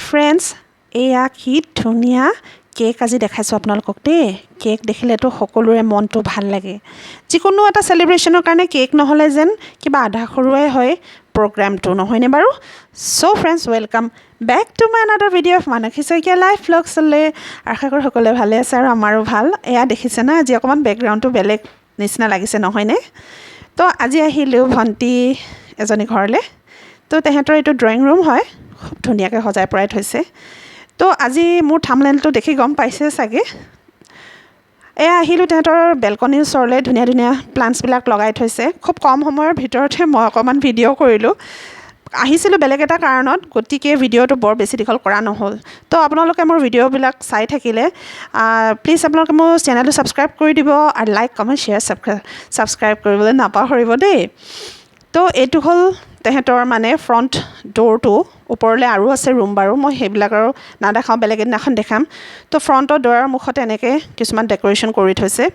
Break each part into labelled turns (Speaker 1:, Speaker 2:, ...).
Speaker 1: Friends, এয়া কি ধুনীয়া কেক আজি দেখাইছোঁ আপোনালোকক দেই। কেক দেখিলেতো সকলোৰে মনটো ভাল লাগে। যিকোনো এটা চেলিব্ৰেশ্যনৰ কাৰণে কেক নহ'লে যেন কিবা আধা সৰুৱাই হয় প্ৰগ্ৰামটো, নহয়নে বাৰু? So' friends, welcome back to my another video' of Manasi Saikia life ভ্লগছলৈ। আশা কৰোঁ সকলোৱে ভালে আছে আৰু আমাৰো ভাল। এয়া দেখিছে না, আজি অকণমান বেকগ্ৰাউণ্ডটো বেলেগ নিচিনা লাগিছে, নহয়নে? তো আজি আহিলোঁ ভণ্টি এজনী ঘৰলৈ। তো তেহেঁতৰ এইটো ড্ৰয়িং ৰুম হয়, খুব ধুনীয়াকৈ সজাই পৰাই থৈছে। তো আজি মোৰ থাম্বনেইলটো দেখি গম পাইছে চাগে। এয়া আহিলোঁ তেহেঁতৰ বেলকনিৰ ওচৰলৈ, ধুনীয়া ধুনীয়া প্লাণ্টছবিলাক লগাই থৈছে। খুব কম সময়ৰ ভিতৰতে মই অকণমান ভিডিঅ' কৰিলোঁ। আহিছিলোঁ বেলেগ এটা কাৰণত, গতিকে ভিডিঅ'টো বৰ বেছি দীঘল কৰা নহ'ল। তো আপোনালোকে মোৰ ভিডিঅ'বিলাক চাই থাকিলে প্লিজ আপোনালোকে মোৰ চেনেলটো ছাবস্ক্ৰাইব কৰি দিব আৰু লাইক কমেণ্ট শ্বেয়াৰ ছাবস্ক্ৰাইব কৰিবলৈ নাপাহৰিব দেই। তো এইটো হ'ল তেহেঁতৰ মানে ফ্ৰণ্ট ড'ৰটো। ওপৰলৈ আৰু আছে ৰুম বাৰু, মই সেইবিলাক আৰু নাদেখাওঁ, বেলেগ এদিনাখন দেখাম। তো ফ্ৰণ্টৰ দুৱাৰৰ মুখতে এনেকৈ কিছুমান ডেক'ৰেশ্যন কৰি থৈছে।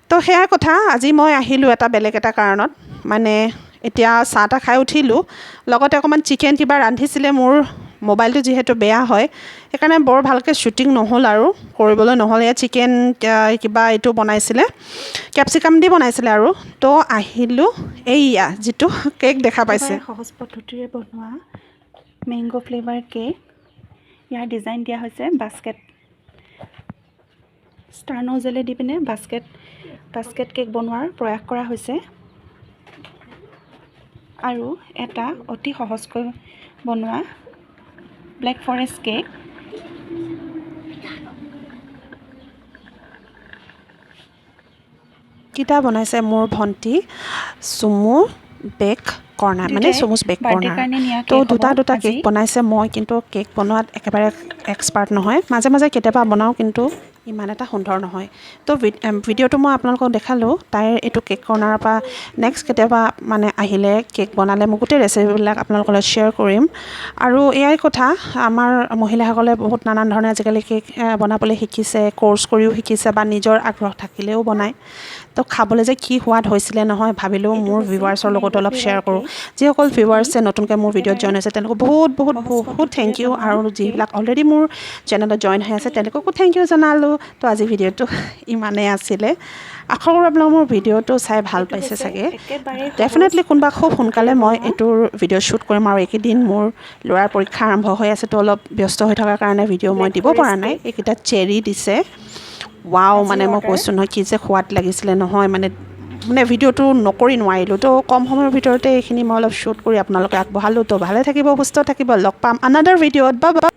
Speaker 1: তো সেয়াই কথা, আজি মই আহিলোঁ এটা বেলেগ এটা কাৰণত। মানে এতিয়া চাহ তাহ খাই উঠিলোঁ, লগতে অকণমান চিকেন কিবা ৰান্ধিছিলে। মোৰ মোবাইলটো যিহেতু বেয়া হয়, সেইকাৰণে বৰ ভালকৈ শ্বুটিং নহ'ল আৰু কৰিবলৈ নহ'ল। এয়া চিকেন কিবা এইটো বনাইছিলে, কেপচিকাম দি বনাইছিলে আৰু। তো আহিলোঁ, এইয়া যিটো কেক দেখা পাইছে, সহজ পদ্ধতিৰে বনোৱা মেংগ' ফ্লেভাৰ কেক। ইয়াৰ ডিজাইন দিয়া হৈছে বাস্কেট, ষ্টাৰ নজেলে দি পিনে বাস্কেট কেক বনোৱাৰ প্ৰয়াস কৰা হৈছে। আৰু এটা অতি সহজকৈ বনোৱা ব্লেক ফৰেষ্ট কেক। কেইটা বনাইছে মোৰ ভণ্টি চুমু বেক কৰ্ণাৰ, মানে চুমুচ বেক কৰ্ণাৰ। তো দুটা কেক বনাইছে। মই কিন্তু কেক বনোৱাত একেবাৰে এক্সপাৰ্ট নহয়, মাজে মাজে কেতিয়াবা বনাওঁ, কিন্তু ইমান এটা সুন্দৰ নহয়। তো ভিডিঅ'টো মই আপোনালোকক দেখালোঁ তাইৰ এইটো কেক কৰ্ণাৰৰ পৰা। নেক্সট কেতিয়াবা মানে আহিলে কেক বনালে মই গোটেই ৰেচিপিবিলাক আপোনালোকৰ লগত শ্বেয়াৰ কৰিম। আৰু এয়াই কথা, আমাৰ মহিলাসকলে বহুত নানান ধৰণে আজিকালি কেক বনাবলৈ শিকিছে, ক'ৰ্চ কৰিও শিকিছে বা নিজৰ আগ্ৰহ থাকিলেও বনায়। তো খাবলৈ যে কি সোৱাদ হৈছিলে নহয়, ভাবিলোঁ মোৰ ভিউৱাৰ্ছৰ লগতো অলপ শ্বেয়াৰ কৰোঁ। যিসকল ভিউৱাৰ্ছে নতুনকৈ মোৰ ভিডিঅ'ত জইন হৈছে তেওঁলোকক বহুত বহুত বহুত থেংক ইউ। আৰু যিবিলাক অলৰেডি মোৰ চেনেলত জইন হৈ আছে তেওঁলোককো থেংক ইউ জনালোঁ। তো আজি ভিডিঅ'টো ইমানেই আছিলে। আশা কৰোঁ আপোনালোকে মোৰ ভিডিঅ'টো চাই ভাল পাইছে চাগে। ডেফিনেটলি কোনোবা খুব সোনকালে মই এইটোৰ ভিডিঅ' শ্বুট কৰিম। আৰু এইকেইদিন মোৰ ল'ৰাৰ পৰীক্ষা আৰম্ভ হৈ আছে, তো অলপ ব্যস্ত হৈ থকাৰ কাৰণে ভিডিঅ' মই দিব পৰা নাই। এইকেইটা চেৰি দিছে, ৱাও, মানে মই কৈছোঁ নহয় কি যে সোৱাদ লাগিছিলে নহয়, মানে ভিডিঅ'টো নকৰি নোৱাৰিলোঁ। তো কম সময়ৰ ভিতৰতে এইখিনি মই অলপ শ্বুট কৰি আপোনালোকে আগবঢ়ালোঁ। তো ভালে থাকিব, সুস্থ থাকিব, লগ পাম আনাডাৰ ভিডিঅ'ত। বা